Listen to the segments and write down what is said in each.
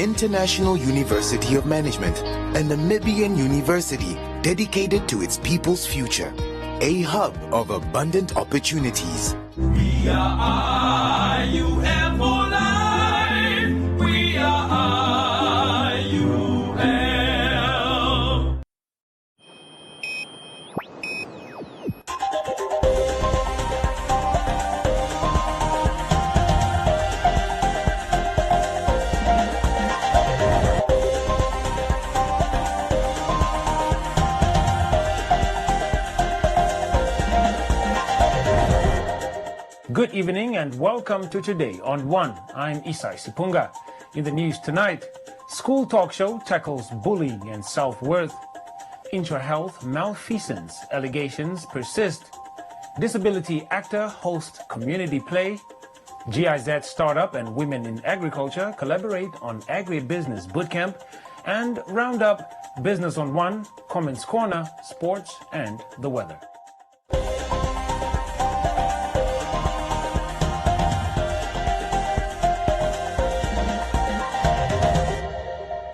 International University of Management, a Namibian university dedicated to its people's future, a hub of abundant opportunities. We are IUM for life. We are IUM. Good evening and welcome to Today on One. I'm Isai Sipunga. In the news tonight, school talk show tackles bullying and self-worth. Intra-health malfeasance allegations persist. Disability actor hosts community play. GIZ startup and women in agriculture collaborate on agribusiness bootcamp. And round up Business on One, Comments Corner, sports and the weather.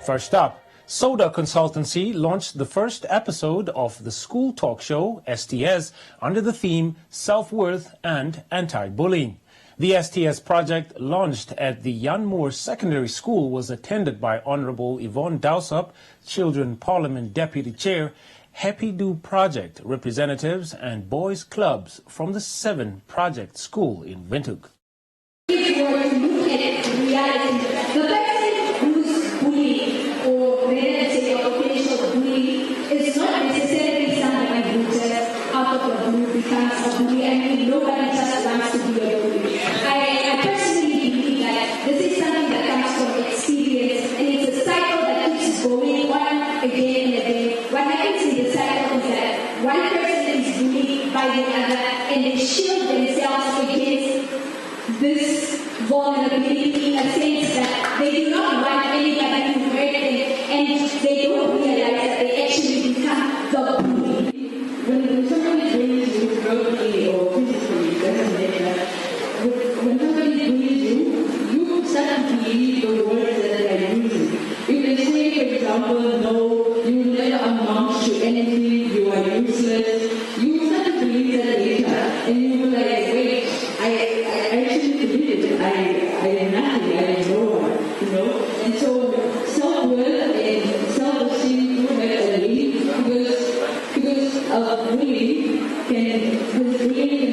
First up, Soda Consultancy launched the first episode of the school talk show, STS, under the theme Self-Worth and Anti-Bullying. The STS project, launched at the Yanmoor Secondary School, was attended by Honorable Yvonne Dowsop, Children Parliament Deputy Chair, Happy Do Project representatives and boys clubs from the 7 Project School in Windhoek. If you were to look at reality, the person who's bullying, or let's say a potential bully, is not necessarily someone who just out of the blue becomes a bully. I mean, nobody just wants to be a bully. I personally believe that this is something that comes from experience, and it's a cycle that keeps going on again and again. What happens in the cycle is that one person is bullied by the other, and they shield themselves against this vulnerability in a sense that they do not want anybody to hurt them, and they don't realize that they actually become the bully. When somebody bullies you verbally or physically, it doesn't matter. When somebody bullies you, you start to believe the words that they are using. If they say, for example, no, you never amount to anything, you are useless, you start to believe that later, and you will like, wait, I actually believe it. I am nothing, I am no one, you know. And so self-worth and self-esteem don't have a link because a bully can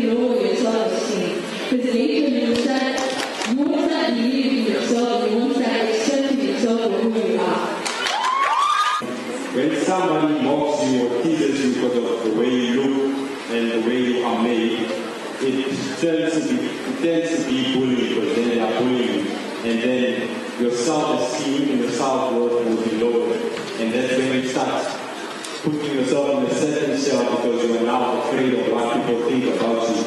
lower your self-esteem. Because later you won't start believing in yourself, you won't start accepting yourself for who you are. When somebody mocks you or teases you because of the way you look and the way you are made, it tends to be bullying, because then they are bullying you. And then your self-esteem and your self-worth will be lowered. And that's when you start putting yourself in a certain shell because you are now afraid of what people think about you.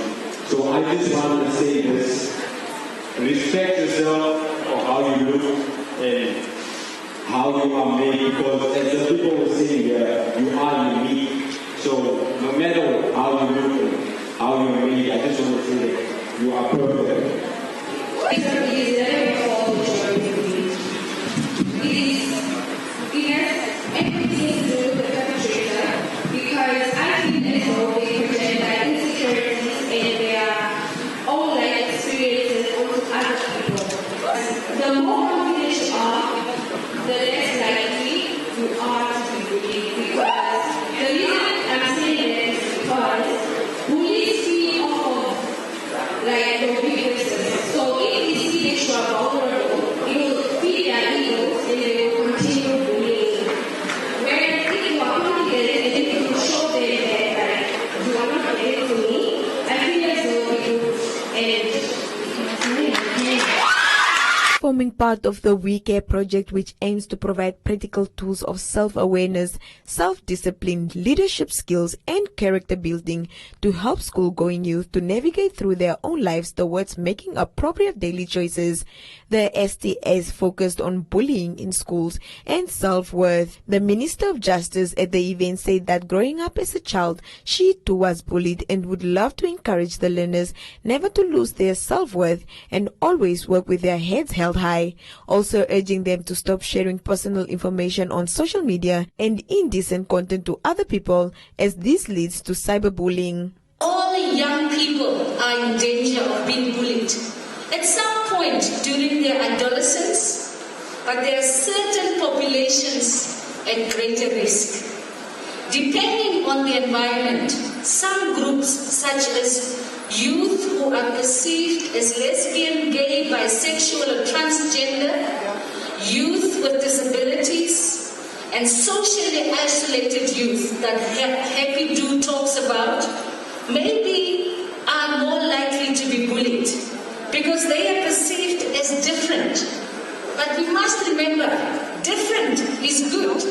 So I just wanted to say this: respect yourself for how you look and how you are made, because as the people were saying here, you are unique. So no matter how you look and how you are made, I just want to say that you are perfect. It is everything to do with the perpetrator, because I think that they present their insecurities and their own life experiences onto other people. The more confident you are, the less likely you are to be bullied. Because the reason I'm saying that is because bullies feed off of like your weaknesses. So if they see that you are vulnerable, it will feed their egos and they will continue bullying. Whereas if you are confident and if you show them that you are not related to me, I feel as though you Forming part of the We Care project, which aims to provide practical tools of self-awareness, self-discipline, leadership skills, and character building to help school-going youth to navigate through their own lives towards making appropriate daily choices. The STS focused on bullying in schools and self-worth. The Minister of Justice at the event said that growing up as a child, she too was bullied and would love to encourage the learners never to lose their self-worth and always work with their heads held high. by, also urging them to stop sharing personal information on social media and indecent content to other people, as this leads to cyberbullying. All young people are in danger of being bullied at some point during their adolescence, but there are certain populations at greater risk. Depending on the environment, some groups such as youth who are perceived as lesbian, gay, bisexual or transgender, youth with disabilities, and socially isolated youth that Happy Do talks about maybe are more likely to be bullied because they are perceived as different. But we must remember, different is good.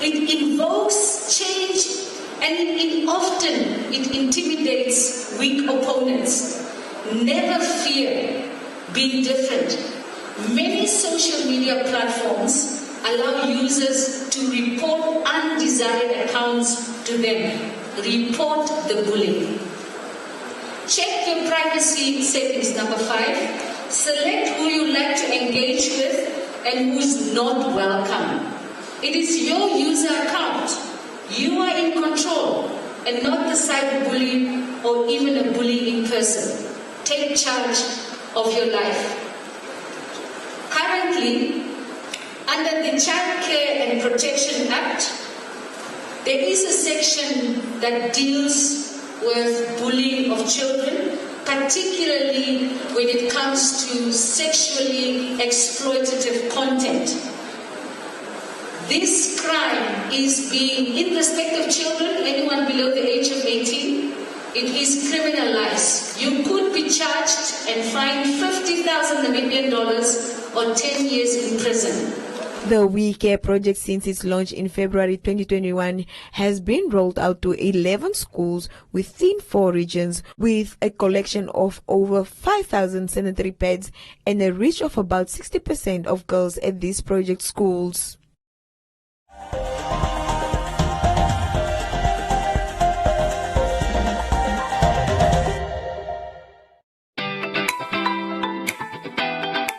It invokes change and often it intimidates weak opponents. Never fear being different. Many social media platforms allow users to report undesired accounts to them. Report the bullying. Check your privacy settings. Number 5. Select who you like to engage with and who's not welcome. It is your user account. You are in control and not the cyberbully or even a bully in person. Take charge of your life. Currently, under the Child Care and Protection Act, there is a section that deals with bullying of children, particularly when it comes to sexually exploitative content. This crime is being, in respect of children, anyone below the age of 18, it is criminalized. You could be charged and fined $50,000 Namibian or 10 years in prison. The We Care project, since its launch in February 2021, has been rolled out to 11 schools within 4 regions, with a collection of over 5,000 sanitary pads and a reach of about 60% of girls at these project schools.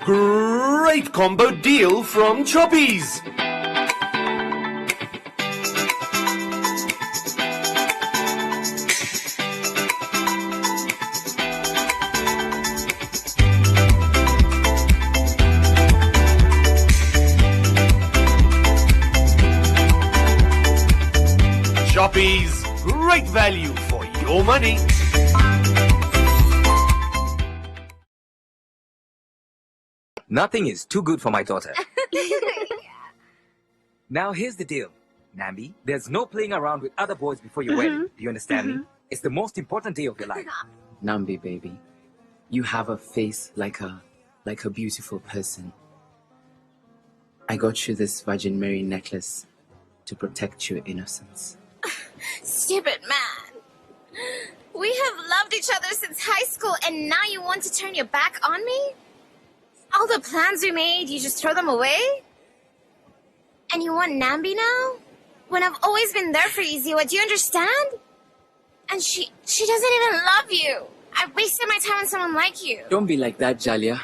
Great combo deal from Choppies! Choppies, great value for your money. Nothing is too good for my daughter. Now here's the deal, Nambi. There's no playing around with other boys before your wedding. Do you understand me? It's the most important day of your life. Nambi, baby, you have a face like a beautiful person. I got you this Virgin Mary necklace to protect your innocence. Stupid man. We have loved each other since high school, and now you want to turn your back on me? All the plans we made, you just throw them away? And you want Nambi now? When I've always been there for you, Ziwa, do you understand? And she doesn't even love you. I wasted my time on someone like you. Don't be like that, Jalia.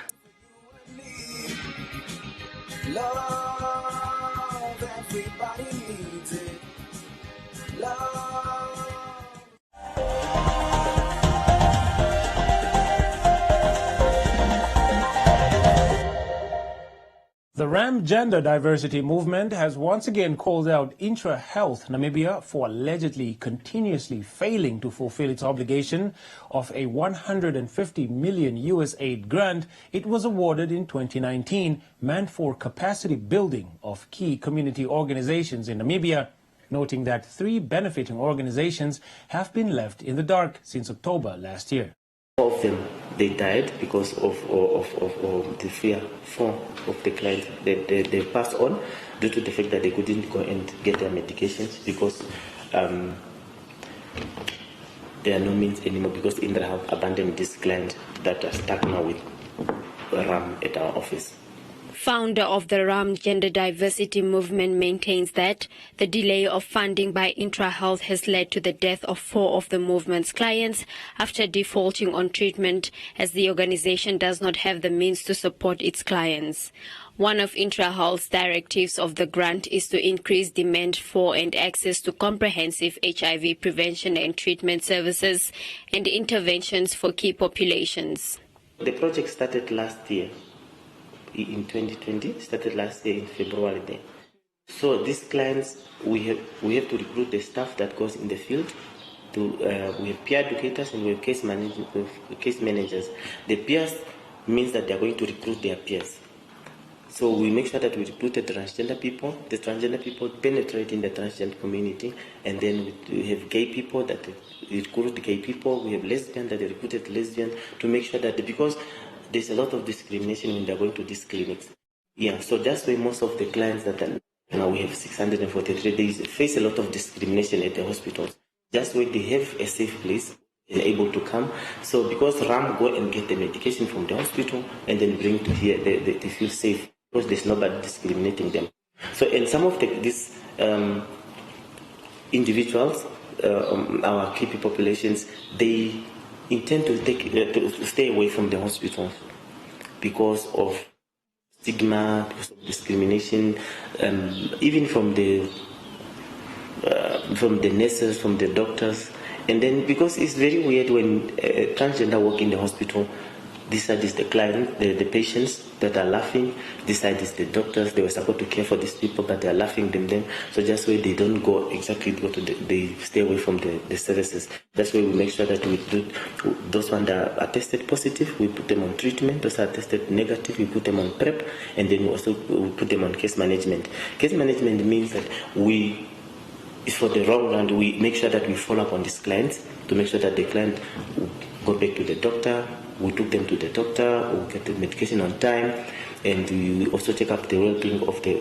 Love, everybody needs it. Love. The RAM Gender Diversity Movement has once again called out Intra-Health Namibia for allegedly continuously failing to fulfill its obligation of a $150 million US aid grant it was awarded in 2019, meant for capacity building of key community organizations in Namibia, noting that 3 benefiting organizations have been left in the dark since October last year. All of them, they died because of the fear of the client. They passed on due to the fact that they couldn't go and get their medications because there are no means anymore, because Indra have abandoned this client that are stuck now with RAM at our office. founder of the RAM Gender Diversity Movement, maintains that the delay of funding by IntraHealth has led to the death of 4 of the movement's clients after defaulting on treatment, as the organization does not have the means to support its clients. One of IntraHealth's directives of the grant is to increase demand for and access to comprehensive HIV prevention and treatment services and interventions for key populations. The project started last year, in 2020, started last year in February there. So these clients, we have to recruit the staff that goes in the field. We have peer educators and we have case managers. The peers means that they are going to recruit their peers. So we make sure that we recruit the transgender people. The transgender people penetrate in the transgender community, and then we have gay people that recruit gay people. We have lesbians that recruited lesbians, to make sure that, because there's a lot of discrimination when they're going to these clinics. Yeah, so that's why most of the clients that are, now we have 643, they face a lot of discrimination at the hospitals. That's why they have a safe place and able to come. So because RAM go and get the medication from the hospital and then bring to here, they feel safe, because there's nobody discriminating them. So, and some of these individuals, our key populations, they intend to stay away from the hospitals because of stigma, because of discrimination, even from the nurses, from the doctors. And then, because it's very weird when transgender work in the hospital, this side is the client, the patients that are laughing. This side is the doctors. They were supposed to care for these people, but they are laughing them. So just why they don't they stay away from the services. That's why we make sure that we do those ones that are tested positive, we put them on treatment. Those are tested negative, we put them on PrEP, and then we put them on case management. Case management means that it's for the long run. We make sure that we follow up on these clients to make sure that the client will go back to the doctor. We took them to the doctor, we get the medication on time, and we also check up the well-being of the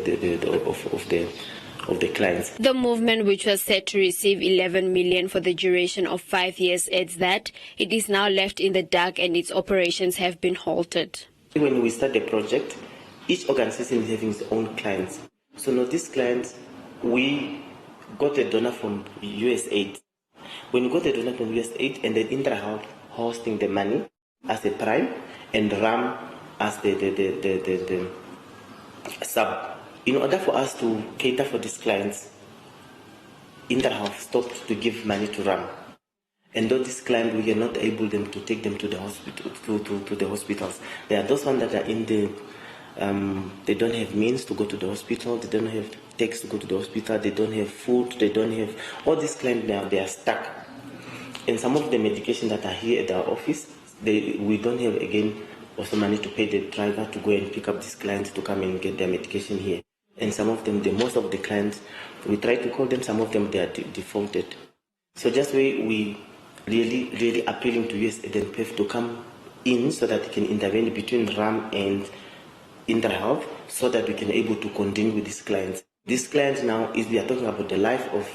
clients. The movement, which was set to receive 11 million for the duration of 5 years, adds that it is now left in the dark and its operations have been halted. When we start the project, each organization is having its own clients. So now these clients, we got a donor from USAID. When we got a donor from USAID, and then IntraHealth hosting the money as a prime, and RAM as the sub. In order for us to cater for these clients, IntraHealth stopped to give money to RAM. And though this client, we are not able to take them to the hospital, to the hospitals. There are those ones that are in the, they don't have means to go to the hospital, they don't have tax to go to the hospital, they don't have food, they don't have, all these clients now, they are stuck. And some of the medication that are here at our office, we don't have, again, also money to pay the driver to go and pick up these clients to come and get their medication here. And some of them, most of the clients, we try to call them, some of them, they are defaulted. So just we really, really appealing to USAID and PEF to come in so that they can intervene between RAM and IntraHealth so that we can able to continue with these clients. These clients now, we are talking about the life of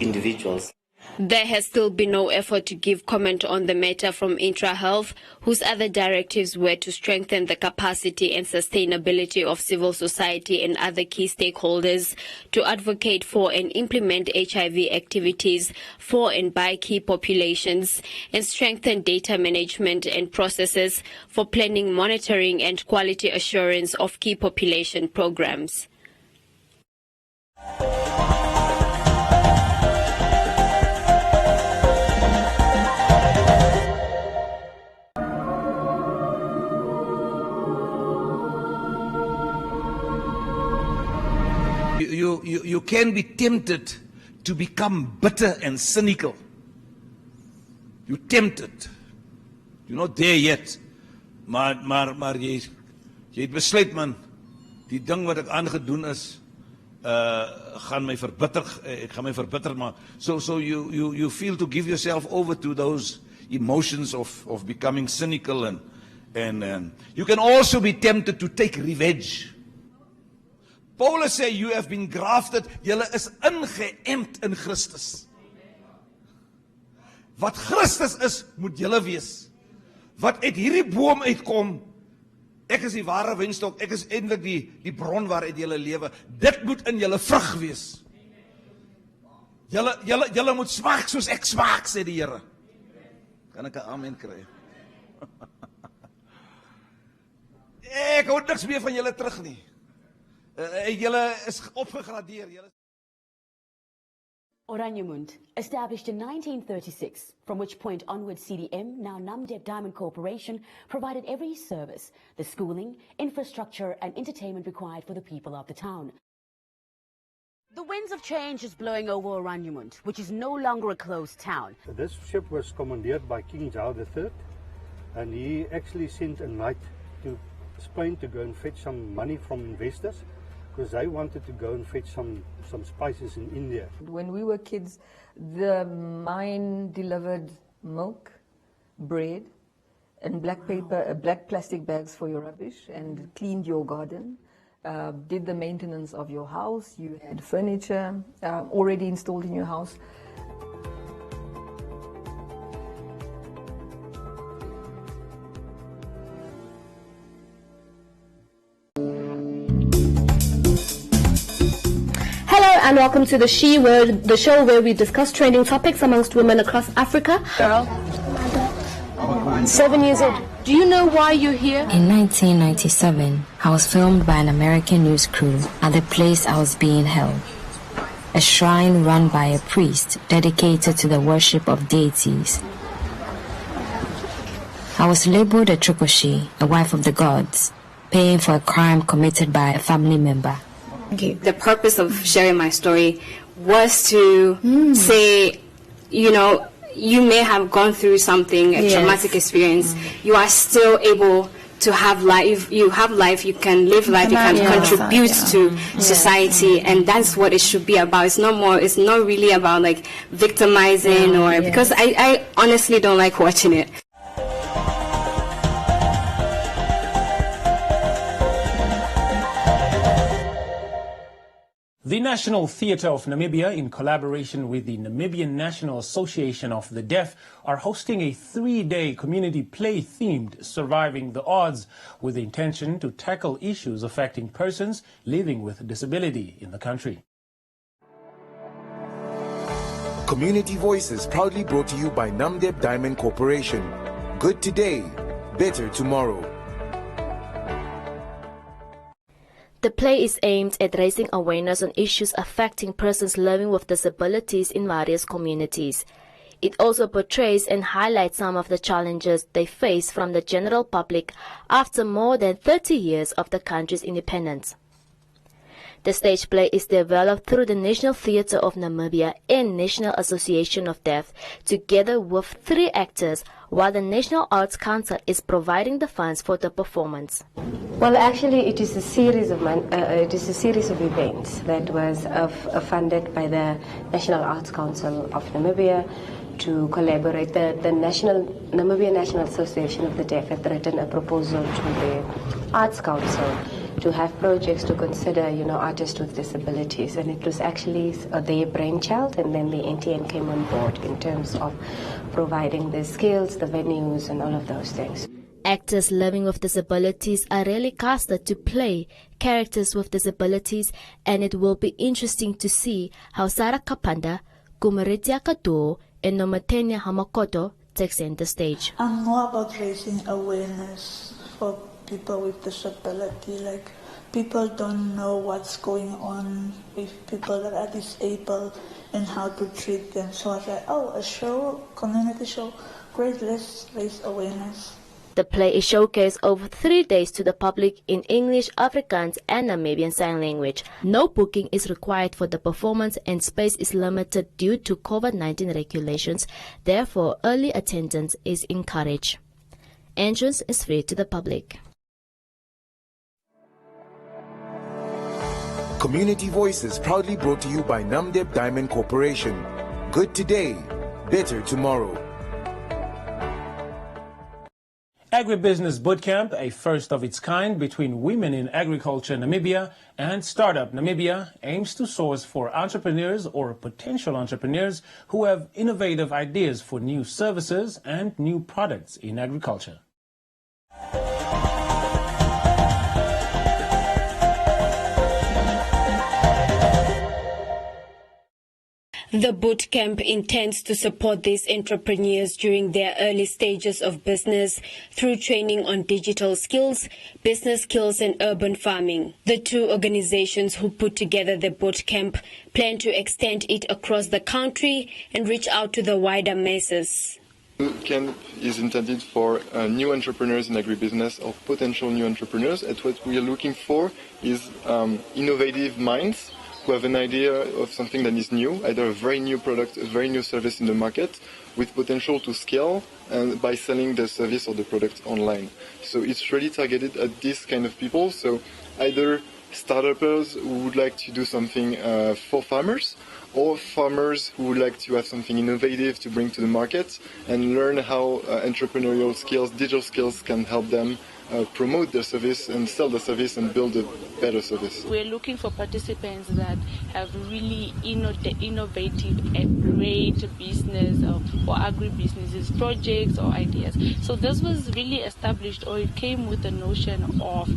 individuals. There has still been no effort to give comment on the matter from IntraHealth, whose other directives were to strengthen the capacity and sustainability of civil society and other key stakeholders to advocate for and implement HIV activities for and by key populations, and strengthen data management and processes for planning, monitoring and quality assurance of key population programs. You can be tempted to become bitter and cynical. You're tempted. You're not there yet. Maar jy het besluit, man, die ding wat ek aangedoen is, gaan my verbitter, ek gaan my verbitter maak. So you feel to give yourself over to those emotions of becoming cynical, and you can also be tempted to take revenge. Paulus sê, you have been grafted, julle is ingeënt in Christus. Wat Christus is, moet julle wees. Wat uit hierdie boom uitkom, Ek is die ware wynstok, ek is eintlik die bron waaruit julle lewe. Dit moet in julle vrug wees. Julle moet smaak soos ek smaak, sê die Here. Kan ek 'n amen kry? Ek hou niks meer van julle terug nie. Julle is opgegradeer. Oranjemund, established in 1936, from which point onwards CDM, now Namdeb Diamond Corporation, provided every service, the schooling, infrastructure and entertainment required for the people of the town. The winds of change is blowing over Oranjemund, which is no longer a closed town. This ship was commandeered by King Charles III, and he actually sent a knight to Spain to go and fetch some money from investors, because they wanted to go and fetch some spices in India. When we were kids, the mine delivered milk, bread, and black paper, black plastic bags for your rubbish, and cleaned your garden, did the maintenance of your house. You had furniture already installed in your house. And welcome to the She Word, the show where we discuss trending topics amongst women across Africa. Girl, 7 years old. Do you know why you're here? In 1997, I was filmed by an American news crew at the place I was being held. A shrine run by a priest dedicated to the worship of deities. I was labeled a Trikoshi, a wife of the gods, paying for a crime committed by a family member. Okay, the purpose of sharing my story was to say, you know, you may have gone through something, a traumatic experience. You are still able to have life. You have life. You can live life. You can contribute to society, and that's what it should be about. It's not more. It's not really about like victimizing or because I honestly don't like watching it. The National Theatre of Namibia, in collaboration with the Namibian National Association of the Deaf, are hosting a 3-day community play themed Surviving the Odds, with the intention to tackle issues affecting persons living with disability in the country. Community Voices proudly brought to you by Namdeb Diamond Corporation. Good today, better tomorrow. The play is aimed at raising awareness on issues affecting persons living with disabilities in various communities. It also portrays and highlights some of the challenges they face from the general public after more than 30 years of the country's independence. The stage play is developed through the National Theatre of Namibia and National Association of Deaf, together with 3 actors, while the National Arts Council is providing the funds for the performance. Well, actually, it is a series of events that was funded by the National Arts Council of Namibia to collaborate. The Namibia National Association of the Deaf had written a proposal to the Arts Council to have projects to consider, you know, artists with disabilities, and it was actually their brainchild, and then the NTN came on board in terms of providing the skills, the venues, and all of those things. Actors living with disabilities are rarely casted to play characters with disabilities, and it will be interesting to see how Sarah Kapanda, Kumaritia Kato, and Nomatenya Hamakoto take center stage. I'm more about raising awareness for people with disability. Like, people don't know what's going on with people that are disabled and how to treat them. So I was like, oh, a show, community show, great, let's raise awareness. The play is showcased over 3 days to the public in English, Afrikaans, and Namibian Sign Language. No booking is required for the performance, and space is limited due to COVID-19 regulations. Therefore, early attendance is encouraged. Entrance is free to the public. Community Voices proudly brought to you by Namdeb Diamond Corporation. Good today, better tomorrow. Agribusiness Bootcamp, a first of its kind between Women in Agriculture Namibia and Startup Namibia, aims to source for entrepreneurs or potential entrepreneurs who have innovative ideas for new services and new products in agriculture. The bootcamp intends to support these entrepreneurs during their early stages of business through training on digital skills, business skills and urban farming. The two organizations who put together the bootcamp plan to extend it across the country and reach out to the wider masses. Bootcamp is intended for new entrepreneurs in agribusiness or potential new entrepreneurs, and what we are looking for is innovative minds who have an idea of something that is new, either a very new product, a very new service in the market, with potential to scale and by selling the service or the product online. So it's really targeted at this kind of people, so either startups who would like to do something for farmers, or farmers who would like to have something innovative to bring to the market and learn how entrepreneurial skills, digital skills can help them promote their service and sell the service and build a better service. We're looking for participants that have really innovative and great business or agri-businesses, projects or ideas. So this was really established, or it came with the notion of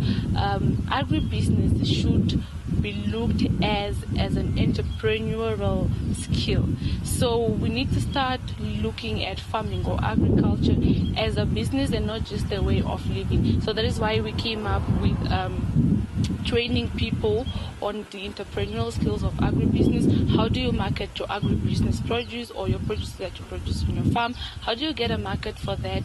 agri-business should be looked as an entrepreneurial skill. So we need to start looking at farming or agriculture as a business and not just a way of living. So that is why we came up with training people on the entrepreneurial skills of agribusiness. How do you market your agribusiness produce or your produce that you produce on your farm? How do you get a market for that?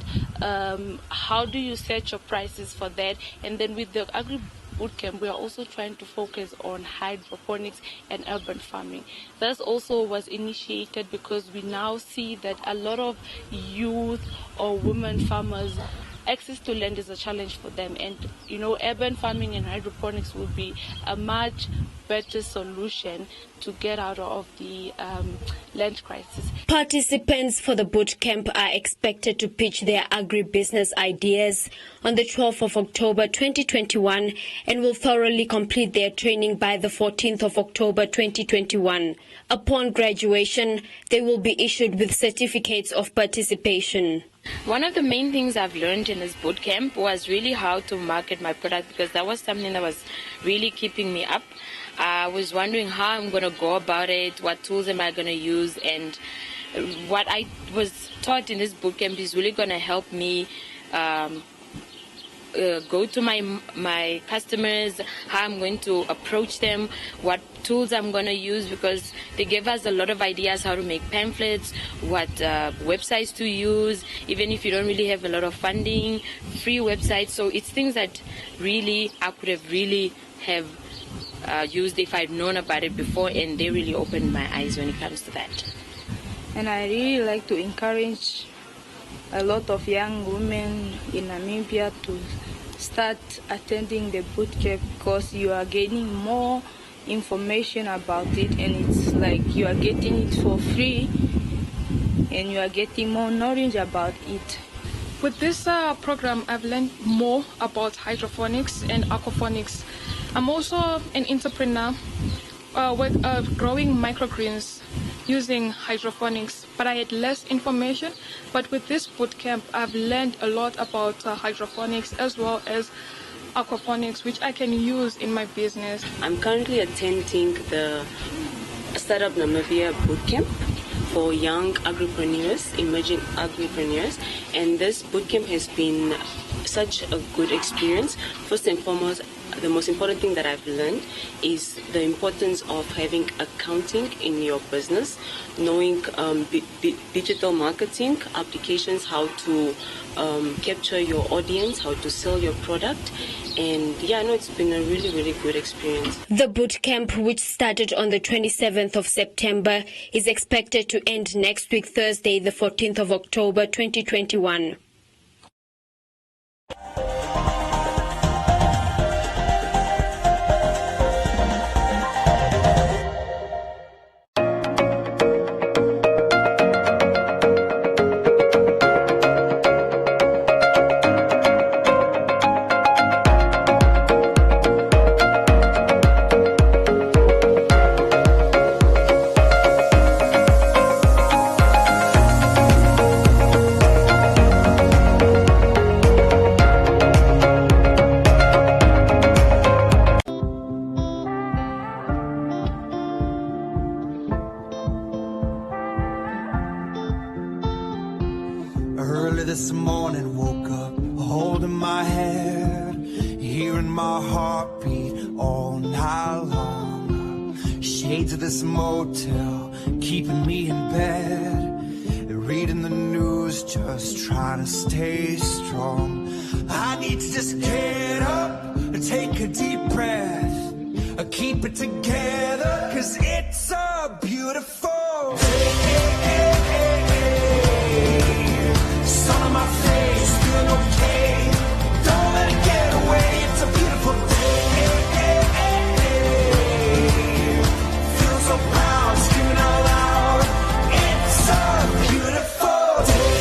How do you set your prices for that? And then with the agri bootcamp, we are also trying to focus on hydroponics and urban farming. That also was initiated because we now see that a lot of youth or women farmers, access to land is a challenge for them, and urban farming and hydroponics will be a much better solution to get out of the land crisis. Participants for the bootcamp are expected to pitch their agribusiness ideas on the 12th of October 2021 and will thoroughly complete their training by the 14th of October 2021. Upon graduation, they will be issued with certificates of participation. One of the main things I've learned in this bootcamp was really how to market my product, because that was something that was really keeping me up. I was wondering how I'm going to go about it, what tools am I going to use, and what I was taught in this bootcamp is really going to help me go to my customers, how I'm going to approach them, what tools I'm going to use, because they gave us a lot of ideas how to make pamphlets, what websites to use, even if you don't really have a lot of funding, free websites. So it's things that really I could have really have used if I'd known about it before, and they really opened my eyes when it comes to that. And I really like to encourage a lot of young women in Namibia to start attending the bootcamp, because you are gaining more information about it, and it's like you are getting it for free and you are getting more knowledge about it. With this program, I've learned more about hydroponics and aquaponics. I'm also an entrepreneur with growing microgreens using hydroponics, but I had less information. But with this bootcamp, I've learned a lot about hydroponics as well as aquaponics, which I can use in my business. I'm currently attending the Startup Namibia bootcamp for young agripreneurs, emerging agripreneurs, and this bootcamp has been such a good experience. First and foremost, the most important thing that I've learned is the importance of having accounting in your business, knowing digital marketing applications, how to capture your audience, how to sell your product. And yeah, no, it's been a really, really good experience. The bootcamp, which started on the 27th of September, is expected to end next week, Thursday, the 14th of October, 2021. Early this morning, woke up holding my head, hearing my heartbeat all night long. Shades of this motel keeping me in bed, reading the news, just trying to stay strong. I need to just get up and take a deep breath, keep it together, 'cause it's a beautiful day. Sun on my face, feeling okay. Don't let it get away. It's a beautiful day. Feel so proud, screaming out loud. It's a beautiful day.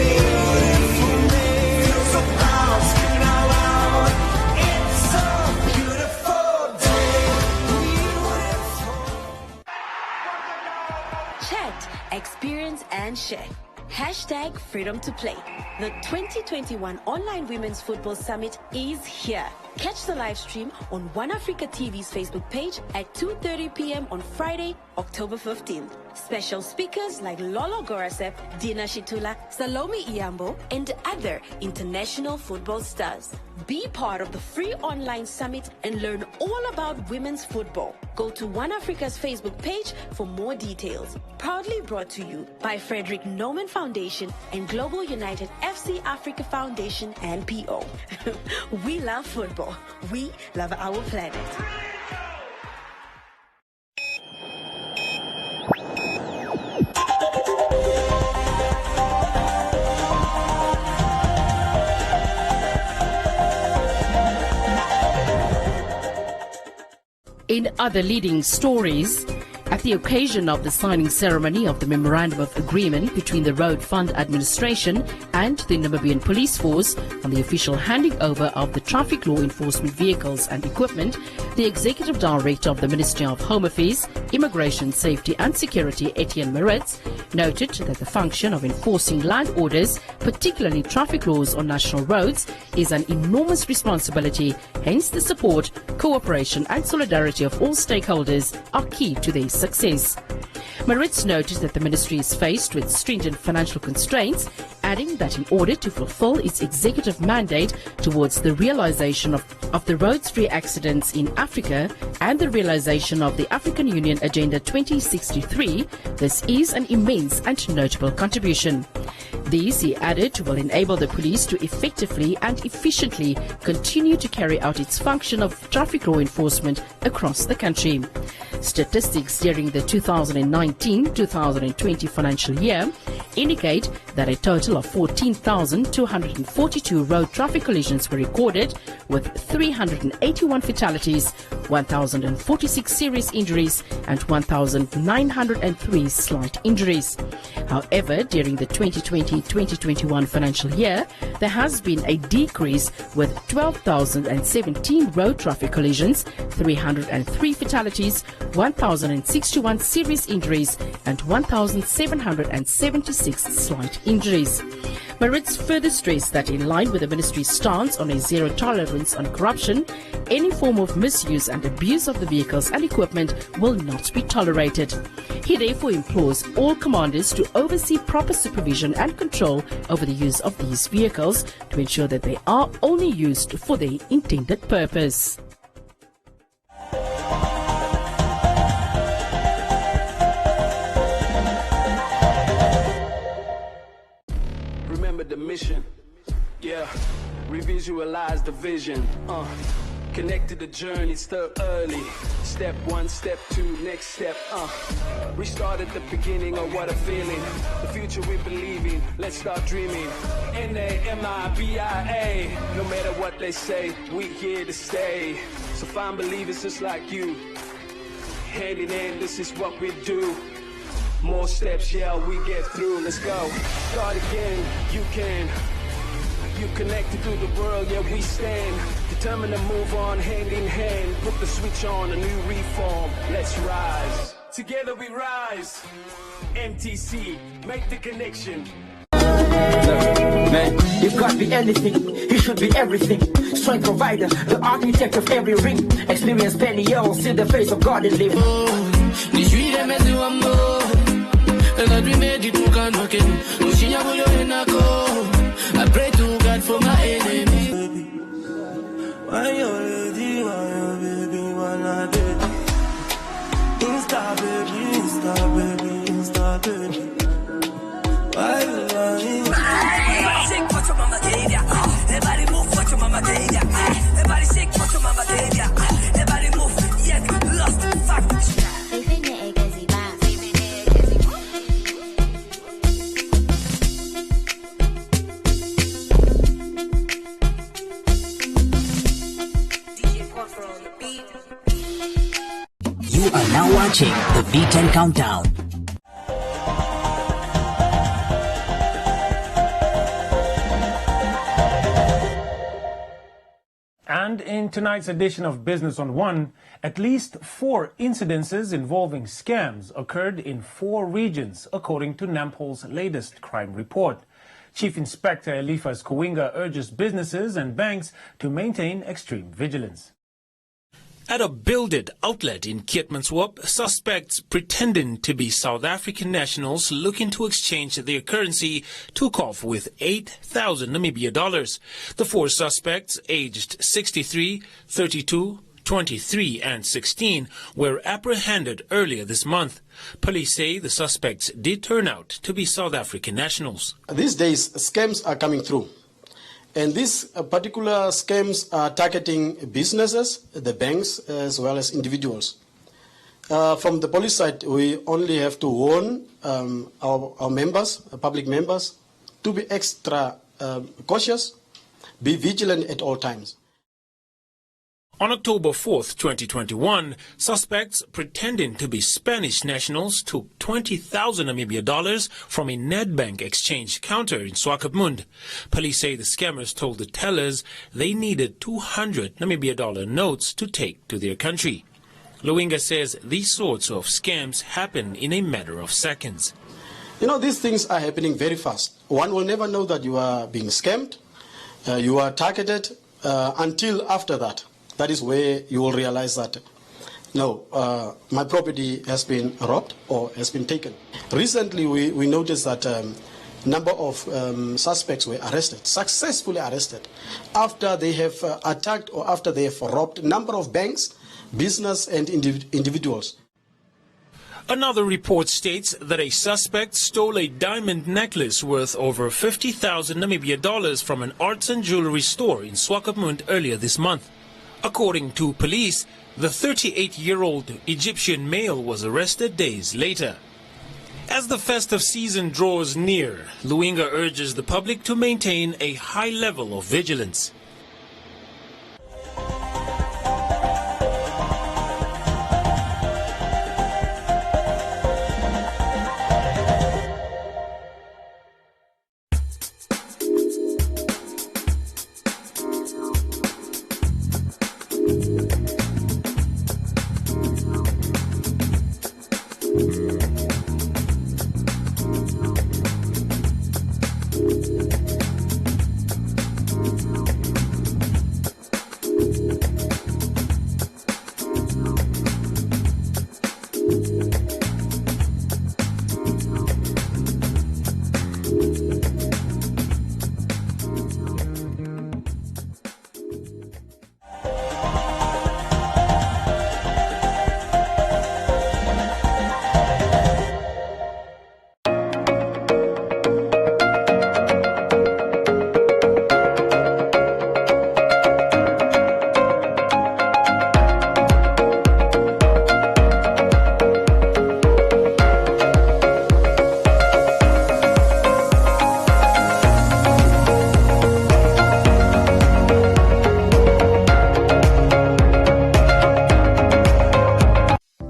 Beautiful day. Feel so proud, screaming out loud. It's a beautiful day. Chat, experience and share. Hashtag Freedom to Play. The 2021 Online Women's Football Summit is here. Catch the live stream on One Africa TV's Facebook page at 2:30 p.m. on Friday, October 15th. Special speakers like Lolo Gorasep, Dina Shitula, Salome Iambo, and other international football stars. Be part of the free online summit and learn all about women's football. Go to One Africa's Facebook page for more details. Proudly brought to you by Frederick Norman Foundation and Global United FC Africa Foundation and PO. We love football. We love our planet. In other leading stories, at the occasion of the signing ceremony of the Memorandum of Agreement between the Road Fund Administration and the Namibian Police Force on the official handing over of the traffic law enforcement vehicles and equipment, the Executive Director of the Ministry of Home Affairs, Immigration, Safety and Security, Etienne Maritz, noted that the function of enforcing land orders, particularly traffic laws on national roads, is an enormous responsibility. Hence, the support, cooperation and solidarity of all stakeholders are key to their success. Maritz noted that the ministry is faced with stringent financial constraints, adding that in order to fulfill its executive mandate towards the realization of the roads-free accidents in Africa and the realization of the African Union Agenda 2063, this is an immense and notable contribution. These, he added, will enable the police to effectively and efficiently continue to carry out its function of traffic law enforcement across the country. Statistics during the 2019-2020 financial year indicate that a total of 14,242 road traffic collisions were recorded, with 381 fatalities, 1,046 serious injuries and 1,903 slight injuries. However, during the 2020-2021 financial year, there has been a decrease with 12,017 road traffic collisions, 303 fatalities, 1,061 serious injuries and 1,776 slight injuries. Maritz further stressed that in line with the ministry's stance on a zero tolerance on corruption, any form of misuse and abuse of the vehicles and equipment will not be tolerated. He therefore implores all commanders to oversee proper supervision and control over the use of these vehicles to ensure that they are only used for their intended purpose. Remember the mission, yeah, revisualize the vision, connect to the journey, start early, step one, step two, next step, restart at the beginning of what I'm feeling, the future we believe in, let's start dreaming, NAMIBIA, no matter what they say, we here to stay, so find believers just like you, hand in hand, this is what we do. More steps, yeah, we get through, let's go. Start again, you can. You connected to the world, yeah, we stand. Determined to move on, hand in hand. Put the switch on, a new reform, let's rise. Together we rise. MTC, make the connection. Man, you can't be anything, you should be everything. Strength provider, the architect of every ring. Experience penny, yeah, see the face of God and live. and I've been ready to go knocking. I pray to God for my enemy. Why you ready? Why you baby? Wanna baby? Insta baby, Insta baby, Insta baby. Why you lying? Everybody shake what your mama gave ya. Everybody move what your mama gave ya. Everybody shake what your mama gave ya. Everybody move, yeah, lost, fuck. You are now watching the V10 Countdown. And in tonight's edition of Business on One, at least 4 incidences involving scams occurred in 4 regions, according to NAMPOL's latest crime report. Chief Inspector Eliphas Kuwinga urges businesses and banks to maintain extreme vigilance. At a builded outlet in Keetmanshoop, suspects pretending to be South African nationals looking to exchange their currency took off with 8,000 Namibia dollars. The 4 suspects, aged 63, 32, 23 and 16, were apprehended earlier this month. Police say the suspects did turn out to be South African nationals. These days, scams are coming through. And these particular scams are targeting businesses, the banks, as well as individuals. From the police side, we only have to warn our members, public members, to be extra cautious, be vigilant at all times. On October 4th, 2021, suspects pretending to be Spanish nationals took 20,000 Namibia dollars from a Nedbank exchange counter in Swakopmund. Police say the scammers told the tellers they needed 200 Namibia dollar notes to take to their country. Luinga says these sorts of scams happen in a matter of seconds. You know, these things are happening very fast. One will never know that you are being scammed, you are targeted, until after that. That is where you will realize that, no, my property has been robbed or has been taken. Recently, we noticed that a number of suspects were arrested, successfully arrested, after they have attacked or after they have robbed a number of banks, business and individuals. Another report states that a suspect stole a diamond necklace worth over 50,000 Namibia dollars from an arts and jewelry store in Swakopmund earlier this month. According to police, the 38-year-old Egyptian male was arrested days later. As the festive season draws near, Luinga urges the public to maintain a high level of vigilance.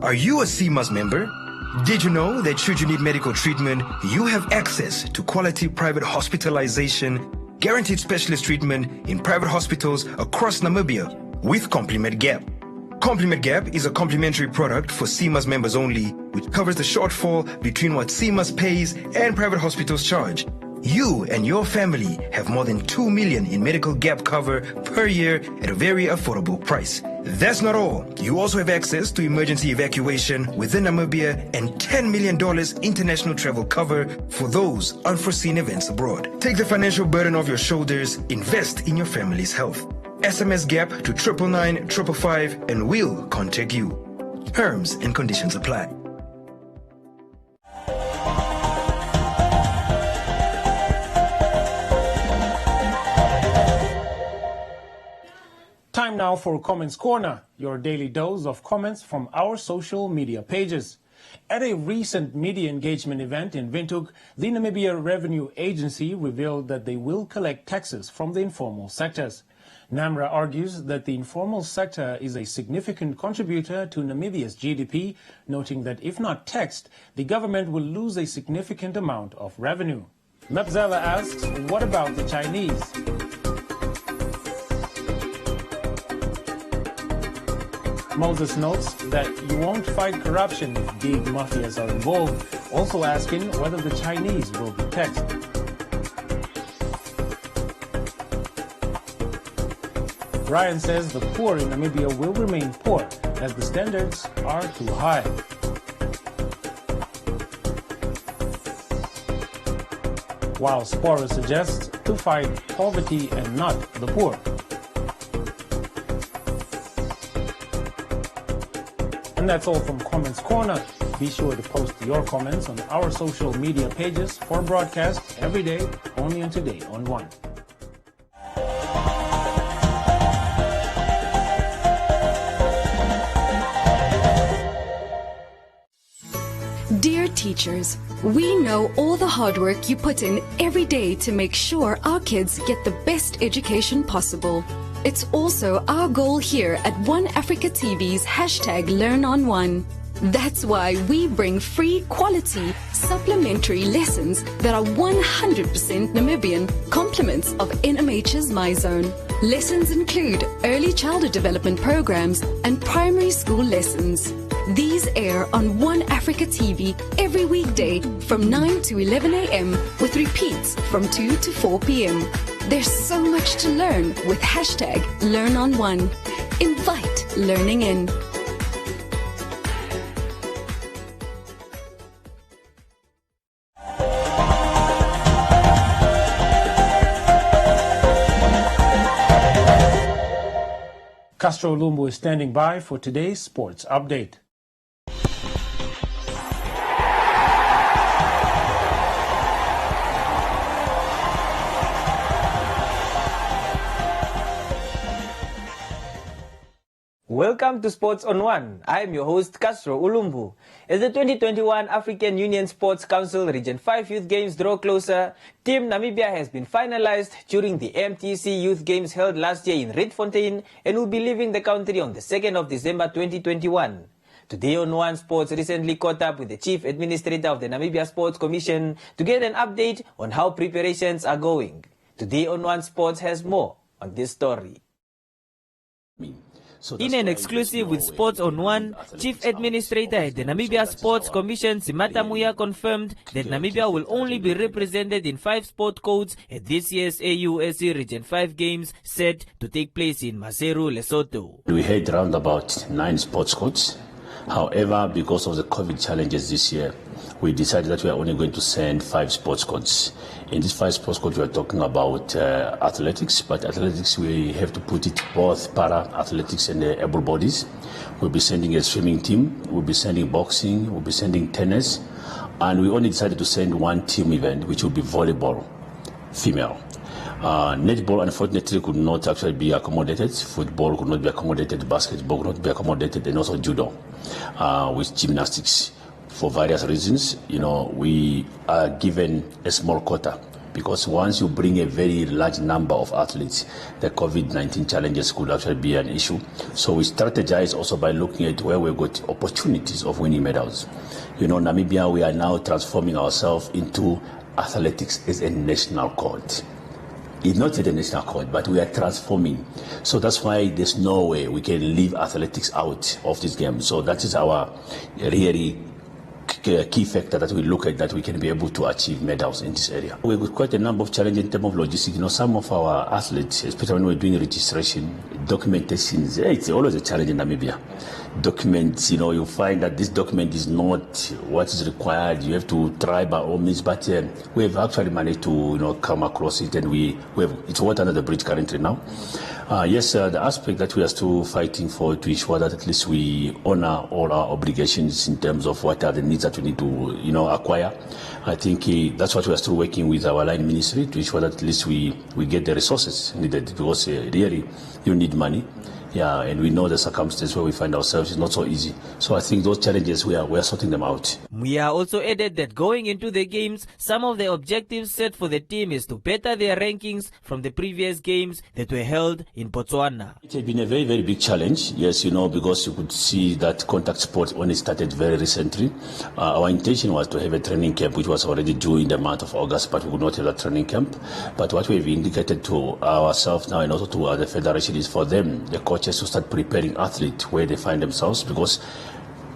Are you a CMAS member? Did you know that should you need medical treatment, you have access to quality private hospitalization, guaranteed specialist treatment in private hospitals across Namibia with Complement Gap. Complement Gap is a complimentary product for CMAS members only, which covers the shortfall between what CMAS pays and private hospitals charge. You and your family have more than 2 million in medical gap cover per year at a very affordable price. That's not all. You also have access to emergency evacuation within Namibia and $10 million international travel cover for those unforeseen events abroad. Take the financial burden off your shoulders. Invest in your family's health. SMS GAP to 999 555 and we'll contact you. Terms and conditions apply. Time now for Comments Corner, your daily dose of comments from our social media pages. At a recent media engagement event in Windhoek, the Namibia Revenue Agency revealed that they will collect taxes from the informal sectors. NAMRA argues that the informal sector is a significant contributor to Namibia's GDP, noting that if not taxed, the government will lose a significant amount of revenue. Mapzela asks, what about the Chinese? Moses notes that you won't fight corruption if big mafias are involved, also asking whether the Chinese will be taxed. Ryan says the poor in Namibia will remain poor as the standards are too high. While Spora suggests to fight poverty and not the poor. And that's all from Comments Corner. Be sure to post your comments on our social media pages for broadcast every day, only on Today on One. Dear teachers, we know all the hard work you put in every day to make sure our kids get the best education possible. It's also our goal here at One Africa TV's #LearnOnOne. That's why we bring free quality supplementary lessons that are 100% Namibian, complements of NMH's MyZone. Lessons include early childhood development programs and primary school lessons. These air on One Africa TV every weekday from 9 to 11 a.m. with repeats from 2 to 4 p.m. There's so much to learn with #LearnOnOne. Invite learning in. Castro Lumbu is standing by for today's sports update. Welcome to Sports on One. I am your host, Castro Ulumbu. As the 2021 African Union Sports Council Region 5 Youth Games draw closer, Team Namibia has been finalized during the MTC Youth Games held last year in Rietfontein and will be leaving the country on the 2nd of December 2021. Today on One Sports recently caught up with the Chief Administrator of the Namibia Sports Commission to get an update on how preparations are going. Today on One Sports has more on this story. In an exclusive with Sports on One, Chief Administrator at the Namibia Sports Commission, Simata Muya, confirmed that Namibia will only be represented in 5 sport codes at this year's AUSC Region 5 Games set to take place in Maseru, Lesotho. We had around about 9 sports codes. However, because of the COVID challenges this year, we decided that we are only going to send 5 sports codes. In these 5 sports codes, we are talking about athletics, but athletics, we have to put it both para-athletics and able bodies. We'll be sending a swimming team, we'll be sending boxing, we'll be sending tennis, and we only decided to send one team event, which will be volleyball, female. Netball, unfortunately, could not actually be accommodated. Football could not be accommodated. Basketball could not be accommodated, and also judo with gymnastics. For various reasons, we are given a small quota because once you bring a very large number of athletes, the COVID-19 challenges could actually be an issue. So we strategize also by looking at where we've got opportunities of winning medals. Namibia, we are now transforming ourselves into athletics as a national code. It's not a national code, but we are transforming. So that's why there's no way we can leave athletics out of this game. So that is our really key factor that we look at, that we can be able to achieve medals in this area. We've got quite a number of challenges in terms of logistics. Some of our athletes, especially when we're doing registration, documentation, it's always a challenge in Namibia. Documents, you find that this document is not what is required. You have to try by all means, but we have actually managed to, come across it, and we have, it's water under the bridge currently now. Yes, the aspect that we are still fighting for to ensure that at least we honor all our obligations in terms of what are the needs that we need to, acquire. I think that's what we are still working with our line ministry to ensure that at least we get the resources needed, because really you need money. Yeah, and we know the circumstances where we find ourselves is not so easy. So I think those challenges, we are sorting them out. Mia also added that going into the games, some of the objectives set for the team is to better their rankings from the previous games that were held in Botswana. It has been a very, very big challenge, yes, because you could see that contact sport only started very recently. Our intention was to have a training camp, which was already due in the month of August, but we could not have a training camp. But what we've indicated to ourselves now and also to the federation is for them, the coaches, to start preparing athletes where they find themselves, because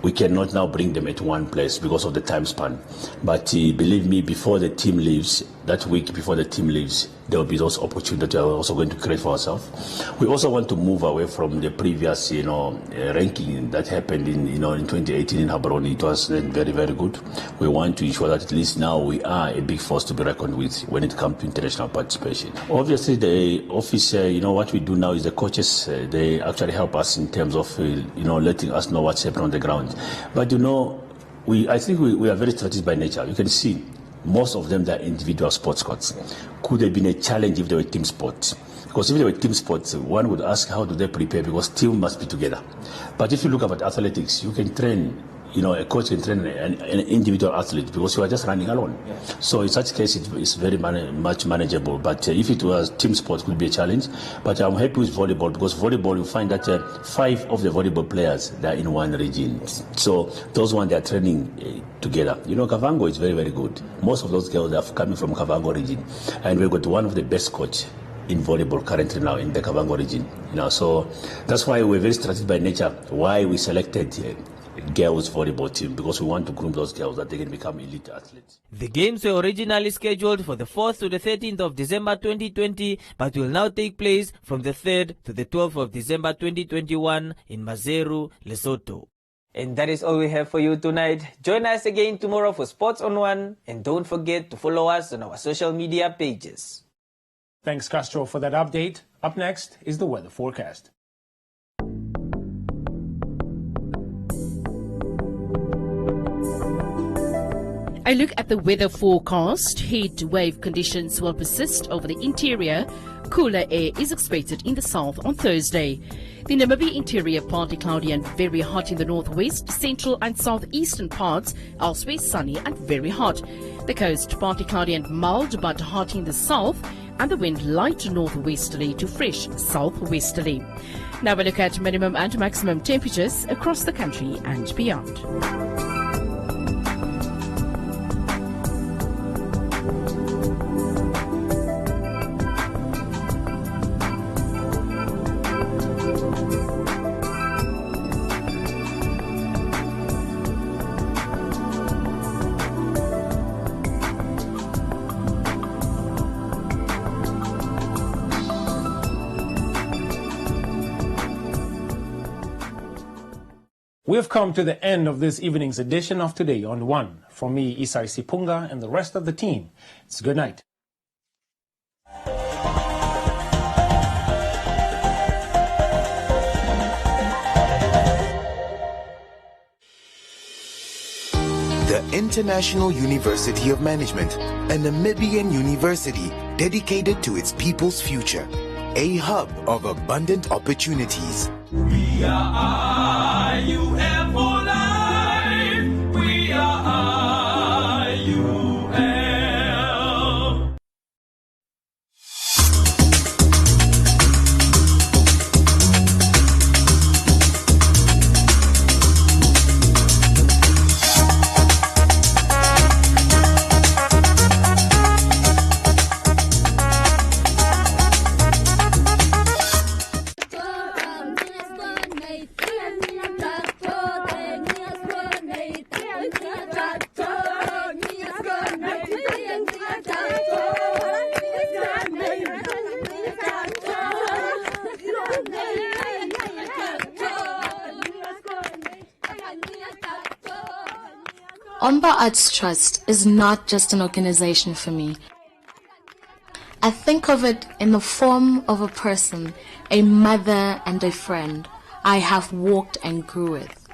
we cannot now bring them at one place because of the time span. But believe me, before the team leaves, that week before the team leaves, there will be those opportunities that we are also going to create for ourselves. We also want to move away from the previous, ranking that happened in 2018 in Gaborone. It was very, very good. We want to ensure that at least now we are a big force to be reckoned with when it comes to international participation. Obviously, the office, what we do now is the coaches, they actually help us in terms of, letting us know what's happening on the ground. But, I think we are very strategic by nature. You can see most of them, they are individual sports courts. Could have been a challenge if they were team sports. Because if they were team sports, one would ask how do they prepare, because team must be together. But if you look at athletics, you can train, a coach can train an individual athlete because you are just running alone. Yeah. So in such case, it's very much manageable. But if it was team sports, it could be a challenge. But I'm happy with volleyball, because volleyball, you find that 5 of the volleyball players, they are in one region. So those ones, they are training together. Kavango is very, very good. Most of those girls are coming from Kavango region. And we've got one of the best coaches in volleyball currently now in the Kavango region. So that's why we're very strategic by nature, why we selected girls volleyball team, because we want to groom those girls that they can become elite athletes. The games were originally scheduled for the 4th to the 13th of December 2020, but will now take place from the 3rd to the 12th of December 2021 in Maseru, Lesotho. And that is all we have for you tonight. Join us again tomorrow for Sports on One, and don't forget to follow us on our social media pages. Thanks, Castro, for that update. Up next is the weather forecast. A look at the weather forecast. Heat wave conditions will persist over the interior. Cooler air is expected in the south on Thursday. The Namibia interior partly cloudy and very hot in the northwest, central and southeastern parts, elsewhere sunny and very hot. The coast partly cloudy and mild but hot in the south, and the wind light northwesterly to fresh southwesterly. Now we look at minimum and maximum temperatures across the country and beyond. We have come to the end of this evening's edition of Today on One. From me, Isai Sipunga, and the rest of the team, it's good night. The International University of Management, a Namibian university dedicated to its people's future, a hub of abundant opportunities. We are IUL for life. We are IUL. Let's go. Omba Arts Trust is not just an organization for me. I think of it in the form of a person, a mother and a friend I have walked and grew with.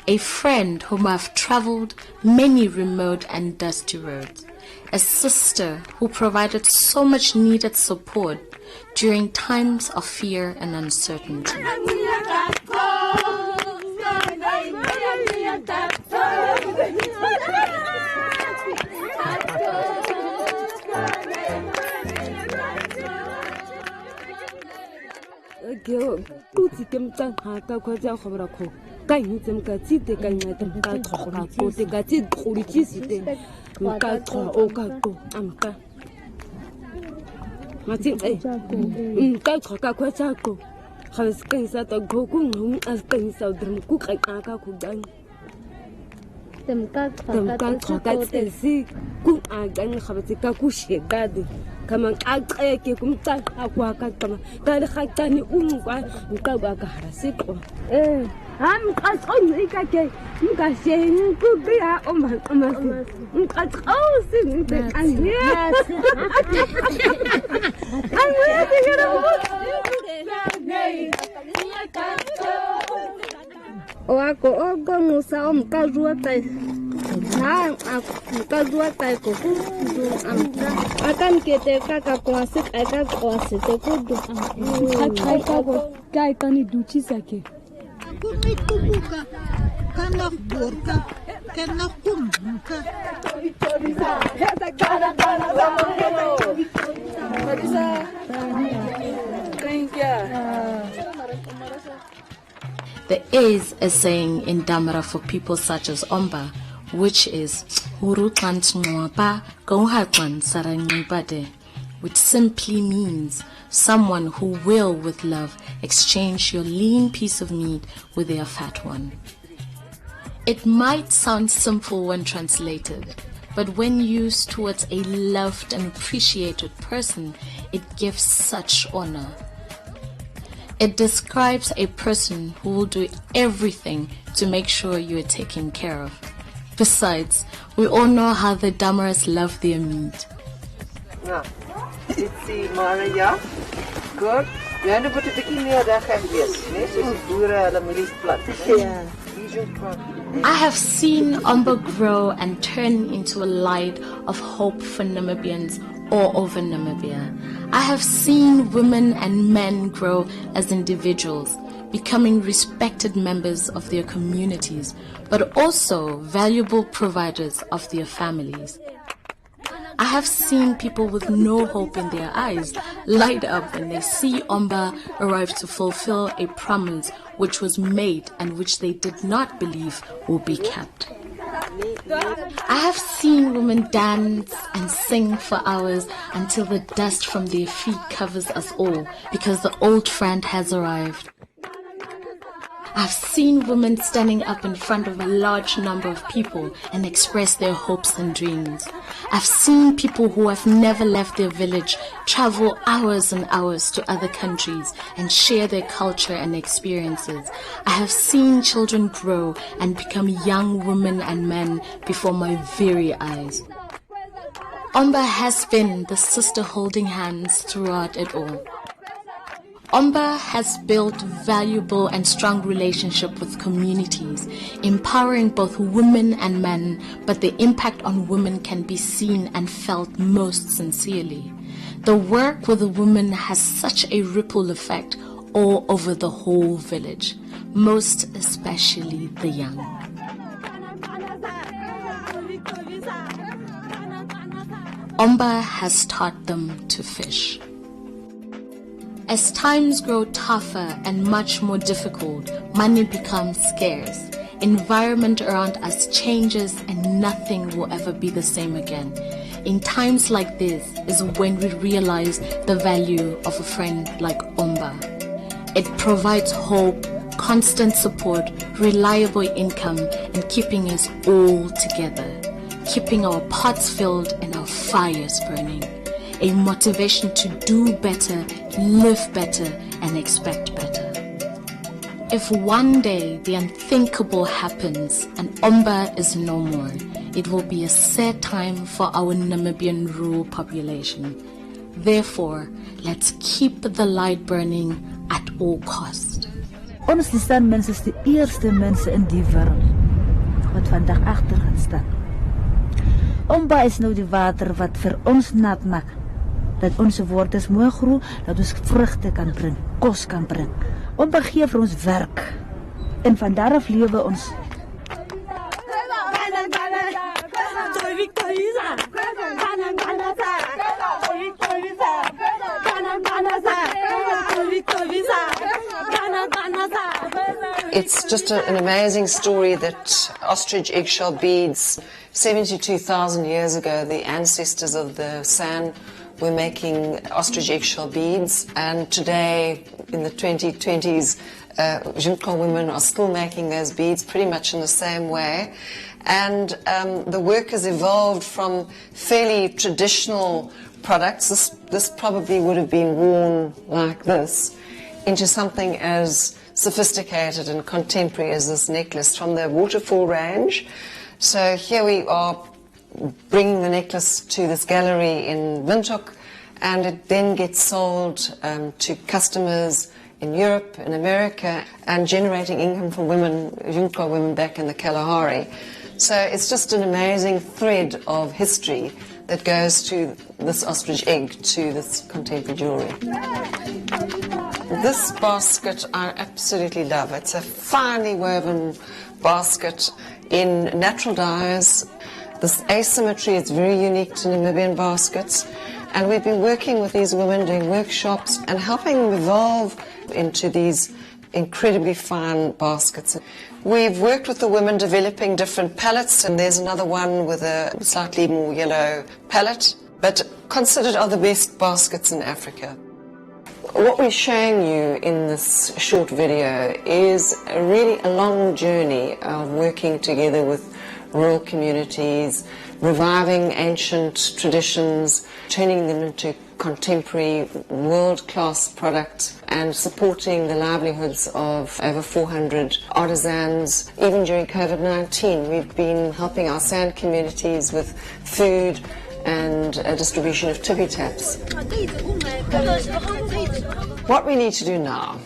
A friend whom I've traveled many remote and dusty roads. A sister who provided so much needed support during times of fear and uncertainty. There is a saying in Damara for people such as Omba, which is which simply means someone who will, with love, exchange your lean piece of meat with their fat one. It might sound simple when translated, but when used towards a loved and appreciated person, it gives such honor. It describes a person who will do everything to make sure you are taken care of. Besides, we all know how the Damaras love their meat. Ja, dit is Maria. Goed. Jy moet 'n bietjie meer reg wees, né? Soos die boere hulle mielies plant. Ja. I have seen Omba grow and turn into a light of hope for Namibians all over Namibia. I have seen women and men grow as individuals, becoming respected members of their communities, but also valuable providers of their families. I have seen people with no hope in their eyes light up when they see Omba arrive to fulfill a promise which was made and which they did not believe will be kept. I have seen women dance and sing for hours until the dust from their feet covers us all because the old friend has arrived. I've seen women standing up in front of a large number of people and express their hopes and dreams. I've seen people who have never left their village travel hours and hours to other countries and share their culture and experiences. I have seen children grow and become young women and men before my very eyes. Omba has been the sister holding hands throughout it all. Omba has built valuable and strong relationship with communities, empowering both women and men, but the impact on women can be seen and felt most sincerely. The work with the women has such a ripple effect all over the whole village, most especially the young. Omba has taught them to fish. As times grow tougher and much more difficult, money becomes scarce. Environment around us changes and nothing will ever be the same again. In times like this is when we realize the value of a friend like Omba. It provides hope, constant support, reliable income, and keeping us all together, keeping our pots filled and our fires burning. A motivation to do better, live better, and expect better. If one day the unthinkable happens and Omba is no more, it will be a sad time for our Namibian rural population. Therefore, let's keep the light burning at all costs. Ons die mensen is de eerste mensen in die wereld wat vandaag achter gaan staan. Omba is nou die water wat voor ons nat maakt. Dat onze wortels mooi groeien, dat ons vruchten kan brengen, kost kan brengen. Omba geeft voor ons werk. En vandaar af leven we ons. It's just an amazing story that ostrich eggshell beads, 72,000 years ago, the ancestors of the San were making ostrich eggshell beads, and today in the 2020s, Junko women are still making those beads pretty much in the same way. And the work has evolved from fairly traditional products, this probably would have been worn like this, into something as sophisticated and contemporary as this necklace from the waterfall range. So here we are bringing the necklace to this gallery in Windhoek, and it then gets sold to customers in Europe, in America, and generating income for women, Junko women back in the Kalahari. So it's just an amazing thread of history that goes to this ostrich egg, to this contemporary jewellery. This basket I absolutely love. It's a finely woven basket in natural dyes. This asymmetry is very unique to Namibian baskets, and we've been working with these women, doing workshops and helping them evolve into these incredibly fine baskets. We've worked with the women developing different palettes, and there's another one with a slightly more yellow palette, but considered are the best baskets in Africa. What we're showing you in this short video is really a long journey of working together with rural communities, reviving ancient traditions, turning them into contemporary world-class products, and supporting the livelihoods of over 400 artisans. Even during COVID-19, we've been helping our sand communities with food and a distribution of tippy taps. What we need to do now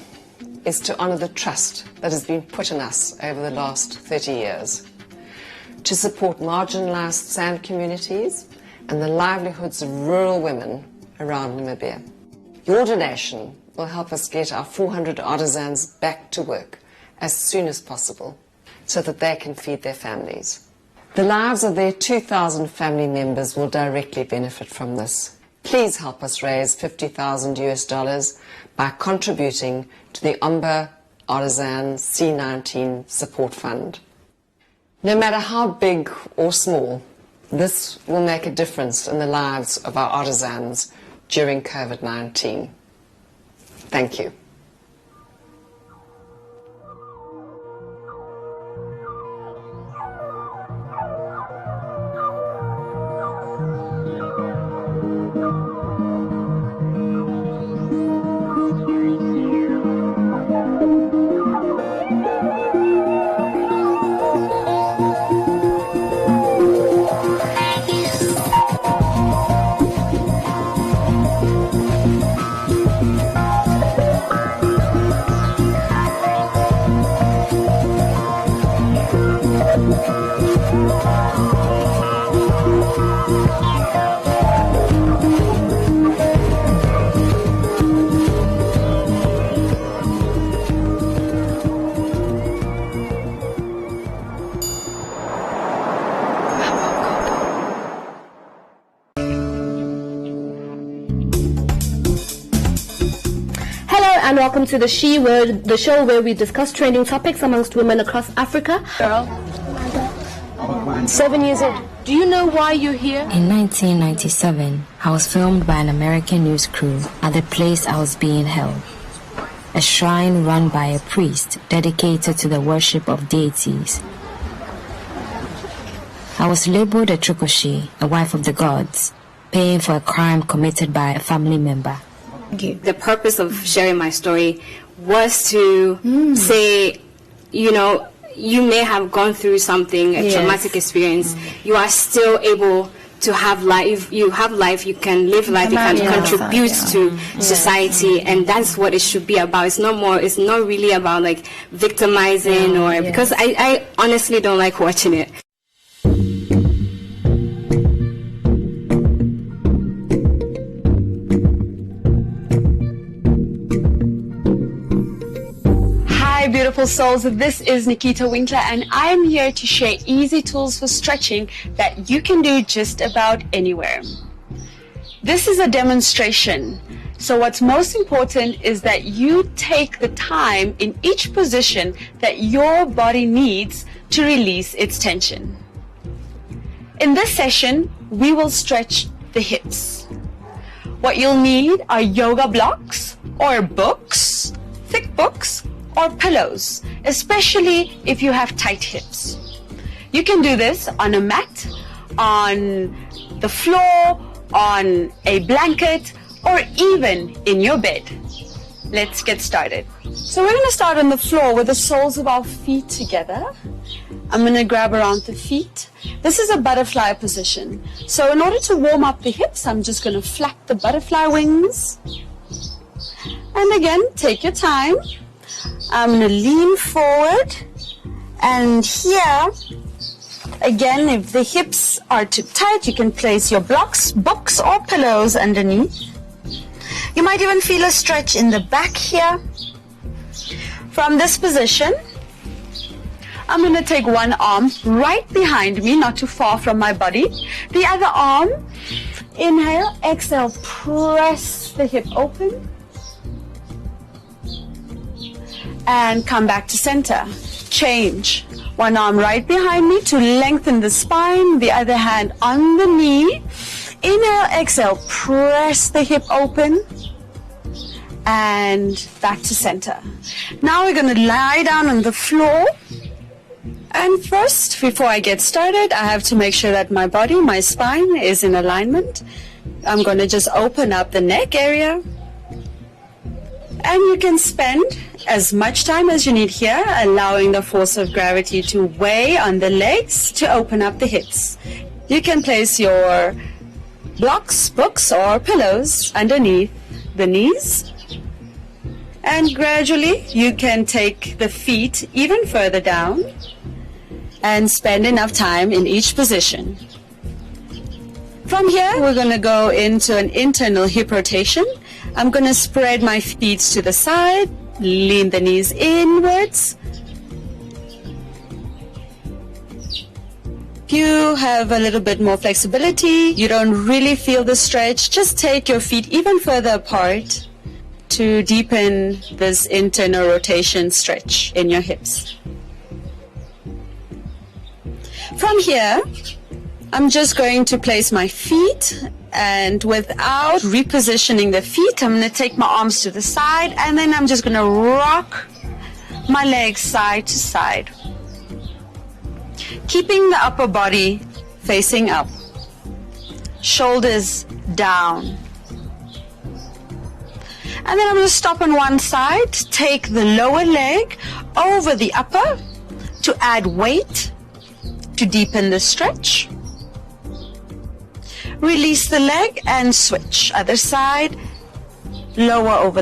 is to honour the trust that has been put in us over the last 30 years, to support marginalised sand communities and the livelihoods of rural women around Namibia. Your donation will help us get our 400 artisans back to work as soon as possible so that they can feed their families. The lives of their 2,000 family members will directly benefit from this. Please help us raise $50,000 by contributing to the Omba Artisan C19 Support Fund. No matter how big or small, this will make a difference in the lives of our artisans during COVID-19. Thank you. And welcome to the She Word, the show where we discuss trending topics amongst women across Africa. Girl, 7 years old. Do you know why you're here? In 1997, I was filmed by an American news crew at the place I was being held, a shrine run by a priest dedicated to the worship of deities. I was labeled a Trukoshi, a wife of the gods, paying for a crime committed by a family member. The purpose of sharing my story was to say, you know, you may have gone through something, a traumatic experience, you are still able to have life. You have life, you can live life, you can contribute to society, and that's what it should be about. It's not really about like victimizing because I honestly don't like watching it. Hi beautiful souls, this is Nikita Winkler and I am here to share easy tools for stretching that you can do just about anywhere. This is a demonstration, so what's most important is that you take the time in each position that your body needs to release its tension. In this session, we will stretch the hips. What you'll need are yoga blocks or books, thick books, or pillows, especially if you have tight hips. You can do this on a mat, on the floor, on a blanket, or even in your bed. Let's get started. So we're going to start on the floor with the soles of our feet together. I'm going to grab around the feet. This is a butterfly position. So in order to warm up the hips, I'm just going to flap the butterfly wings. And again, take your time. I'm going to lean forward, and here, again, if the hips are too tight, you can place your blocks, books, or pillows underneath. You might even feel a stretch in the back here. From this position, I'm going to take one arm right behind me, not too far from my body. The other arm, inhale, exhale, press the hip open. And come back to center. Change. One arm right behind me to lengthen the spine, the other hand on the knee. Inhale, exhale, press the hip open and back to center. Now we're going to lie down on the floor. And first, before I get started, I have to make sure that my body, my spine is in alignment. I'm going to just open up the neck area. And you can spend as much time as you need here, allowing the force of gravity to weigh on the legs to open up the hips. You can place your blocks, books, or pillows underneath the knees. And gradually, you can take the feet even further down and spend enough time in each position. From here, we're going to go into an internal hip rotation. I'm going to spread my feet to the side, lean the knees inwards. If you have a little bit more flexibility, you don't really feel the stretch, just take your feet even further apart to deepen this internal rotation stretch in your hips. From here, I'm just going to place my feet, and without repositioning the feet, I'm going to take my arms to the side, and then I'm just going to rock my legs side to side, keeping the upper body facing up, shoulders down. And then I'm going to stop on one side, take the lower leg over the upper to add weight to deepen the stretch. Release the leg and switch. Other side, lower over